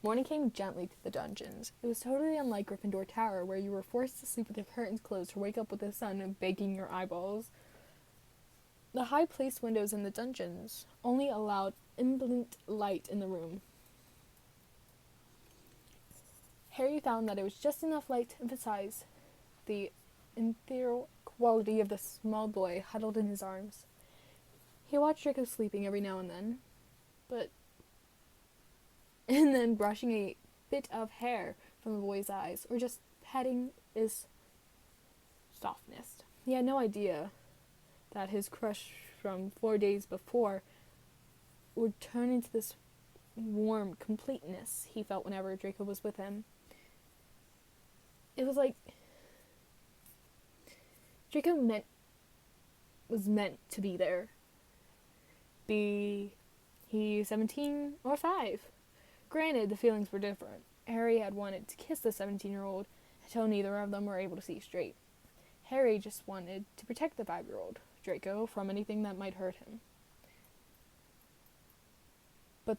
Morning came gently through the dungeons. It was totally unlike Gryffindor Tower, where you were forced to sleep with your curtains closed to wake up with the sun baking your eyeballs. The high-placed windows in the dungeons only allowed ambient light in the room. Harry found that it was just enough light to emphasize the ethereal quality of the small boy huddled in his arms. He watched Draco sleeping every now and then brushing a bit of hair from the boy's eyes, or just petting his softness. He had no idea that his crush from 4 days before would turn into this warm completeness he felt whenever Draco was with him. It was like Draco was meant to be there. Be he 17 or 5. Granted, the feelings were different. Harry had wanted to kiss the 17-year-old until neither of them were able to see straight. Harry just wanted to protect the 5-year-old, Draco, from anything that might hurt him. But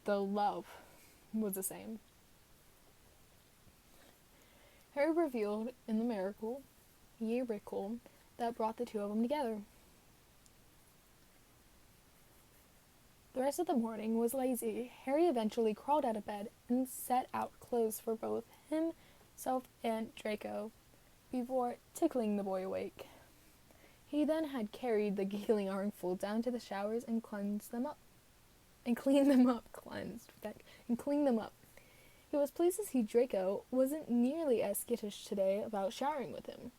the love was the same. Harry revealed in the miracle that brought the two of them together. The rest of the morning was lazy. Harry eventually crawled out of bed and set out clothes for both himself and Draco before tickling the boy awake. He then had carried the giggling armful down to the showers and cleaned them up. He was pleased to see Draco wasn't nearly as skittish today about showering with him.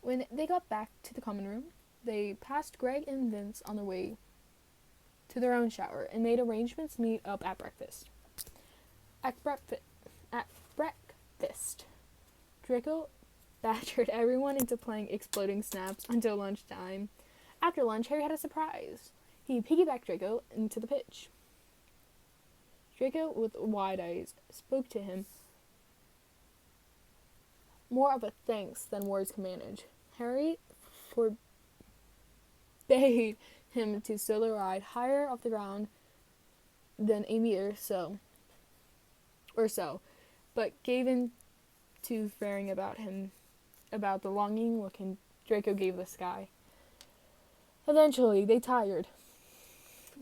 When they got back to the common room, they passed Greg and Vince on their way to their own shower and made arrangements to meet up at breakfast. At breakfast, Draco badgered everyone into playing exploding snaps until lunchtime. After lunch, Harry had a surprise. He piggybacked Draco into the pitch. Draco, with wide eyes, spoke to him more of a thanks than words can manage. Harry forbade him to solo ride higher off the ground than a meter or so, but gave in to faring about the longing look Draco gave the sky. Eventually, they tired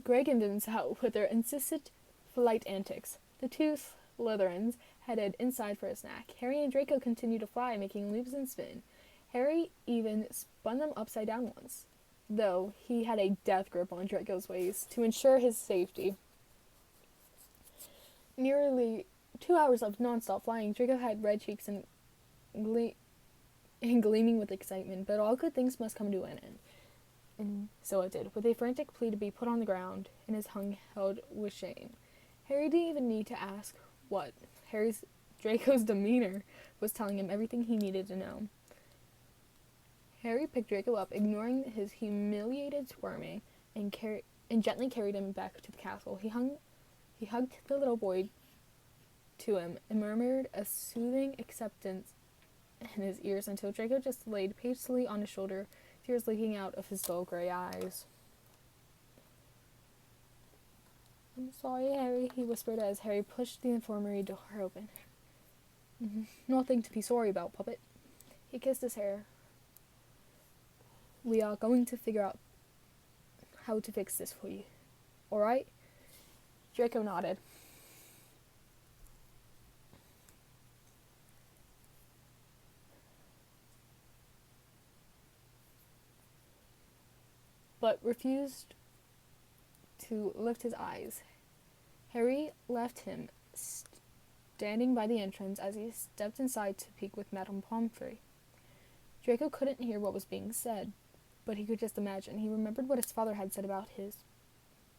Greg and Vince out with their insistent flight antics. The two Slytherins headed inside for a snack. Harry and Draco continued to fly, making leaps and spin. Harry even spun them upside down once, though he had a death grip on Draco's waist to ensure his safety. Nearly 2 hours of non-stop flying, Draco had red cheeks and gleaming with excitement, but all good things must come to an end. And so it did, with a frantic plea to be put on the ground, and his tongue held with shame. Harry didn't even need to ask what. Draco's demeanor was telling him everything he needed to know. Harry picked Draco up, ignoring his humiliated squirming, and gently carried him back to the castle. He hugged the little boy to him and murmured a soothing acceptance in his ears until Draco just laid peacefully on his shoulder, tears leaking out of his dull gray eyes. "I'm sorry, Harry," he whispered as Harry pushed the infirmary door open. "Nothing to be sorry about, puppet." He kissed his hair. "We are going to figure out how to fix this for you. All right?" Draco nodded. But refused to lift his eyes. Harry left him standing by the entrance as he stepped inside to speak with Madame Pomfrey. Draco couldn't hear what was being said, but he could just imagine. He remembered what his father had said about his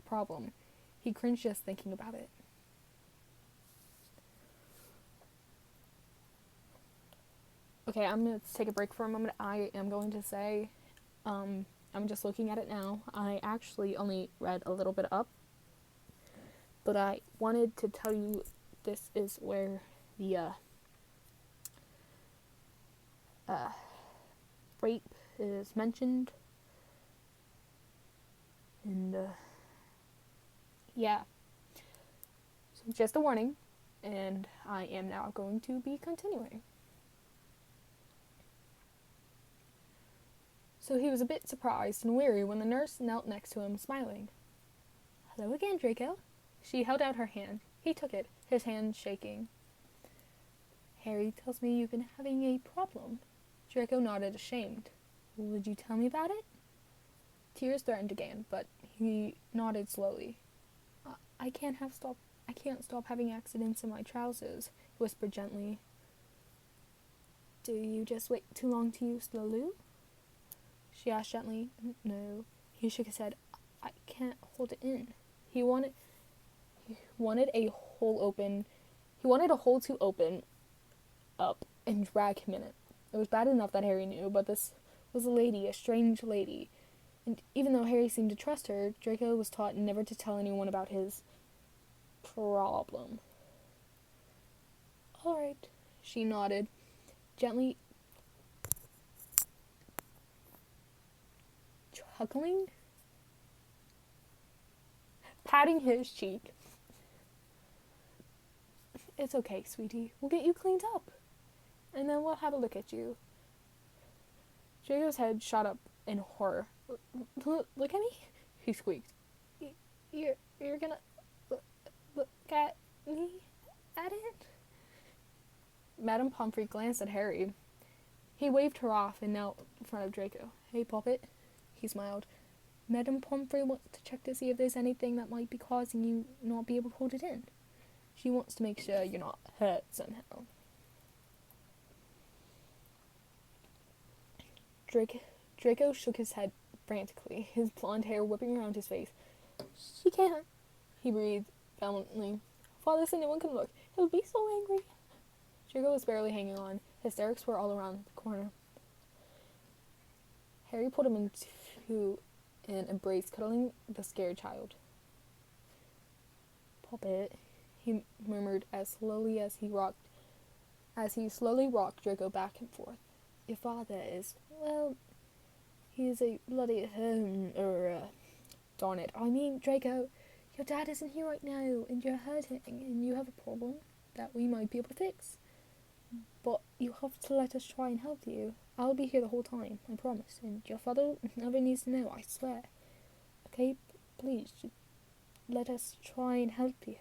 problem. He cringed just thinking about it. Okay, I'm going to take a break for a moment. I am going to say, I'm just looking at it now. I actually only read a little bit up, but I wanted to tell you this is where the rape is mentioned. And, yeah. So just a warning, and I am now going to be continuing. So he was a bit surprised and weary when the nurse knelt next to him, smiling. "Hello again, Draco." She held out her hand. He took it, his hand shaking. "Harry tells me you've been having a problem." Draco nodded, ashamed. "Would you tell me about it?" Tears threatened again, but he nodded slowly. I can't stop having accidents in my trousers," he whispered gently. "Do you just wait too long to use the loo?" She asked gently. "No." He shook his head. "I can't hold it in." He wanted a hole to open up and drag him in it. It was bad enough that Harry knew, but this was a strange lady. And even though Harry seemed to trust her, Draco was taught never to tell anyone about his problem. "All right," she nodded, gently chuckling, patting his cheek. "It's okay, sweetie. We'll get you cleaned up, and then we'll have a look at you." Draco's head shot up in horror. Look at me?" he squeaked. You're gonna look at me at it?" Madame Pomfrey glanced at Harry. He waved her off and knelt in front of Draco. "Hey, Poppet," he smiled. "Madame Pomfrey wants to check to see if there's anything that might be causing you not be able to hold it in. She wants to make sure you're not hurt somehow." Draco shook his head frantically, his blonde hair whipping around his face. "She can't," he breathed valiantly. "Father said no one can look. He'll be so angry." Draco was barely hanging on. Hysterics were all around the corner. Harry pulled him into an embrace, cuddling the scared child. "Poppet," he murmured as he slowly rocked Draco back and forth. "Your father is, well, he's a bloody, darn it. I mean, Draco, your dad isn't here right now, and you're hurting, and you have a problem that we might be able to fix. But you have to let us try and help you. I'll be here the whole time, I promise, and your father never needs to know, I swear. Okay, please, let us try and help you."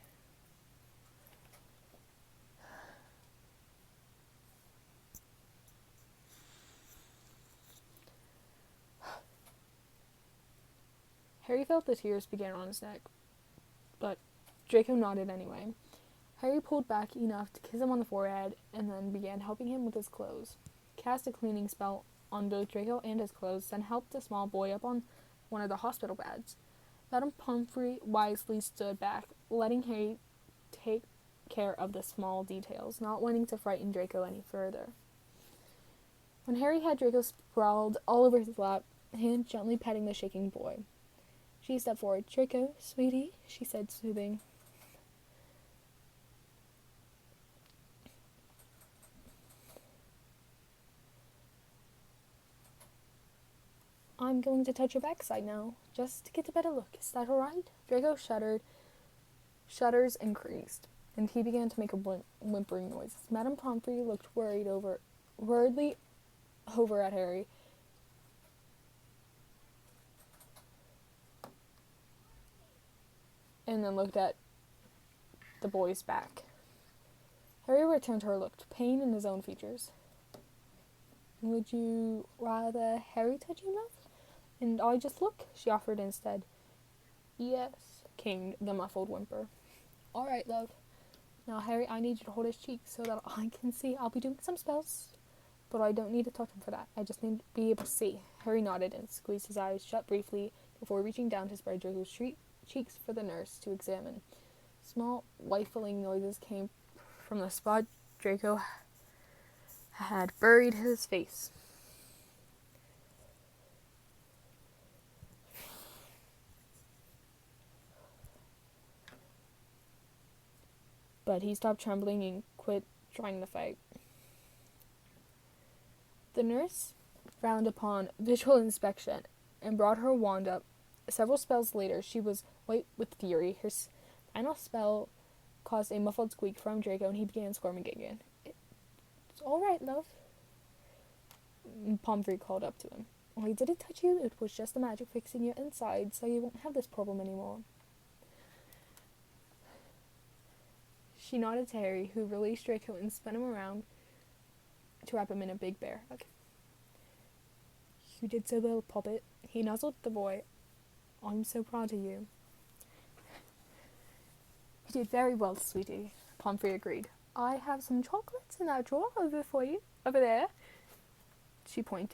Harry felt the tears begin on his neck, but Draco nodded anyway. Harry pulled back enough to kiss him on the forehead and then began helping him with his clothes. Cast a cleaning spell on both Draco and his clothes, then helped the small boy up on one of the hospital beds. Madame Pomfrey wisely stood back, letting Harry take care of the small details, not wanting to frighten Draco any further. When Harry had Draco sprawled all over his lap, hand gently petting the shaking boy, she stepped forward. "Draco, sweetie," she said, soothing. "I'm going to touch your backside now, just to get a better look. Is that all right?" Draco shuddered. Shudders increased, and he began to make a whimpering noise. Madame Pomfrey looked worriedly over at Harry. And then looked at the boy's back. Harry returned her look, pain in his own features. "Would you rather Harry touch you, love? And I just look?" she offered instead. "Yes," came the muffled whimper. "All right, love. Now, Harry, I need you to hold his cheek so that I can see. I'll be doing some spells, but I don't need to touch him for that. I just need to be able to see." Harry nodded and squeezed his eyes shut briefly before reaching down to spread Draco's cheeks for the nurse to examine. Small, whistling noises came from the spot Draco had buried his face. But he stopped trembling and quit trying to fight. The nurse frowned upon visual inspection and brought her wand up. Several spells later, she was white with fury. Her final spell caused a muffled squeak from Draco, and he began squirming again. "It's all right, love," Pomfrey called up to him. "I didn't touch you. It was just the magic fixing your inside, so you won't have this problem anymore." She nodded to Harry, who released Draco and spun him around to wrap him in a big bear hug. "You did so well, Poppet," he nuzzled the boy. "I'm so proud of you." "You did very well, sweetie," Pomfrey agreed. "I have some chocolates in that drawer over there." She pointed.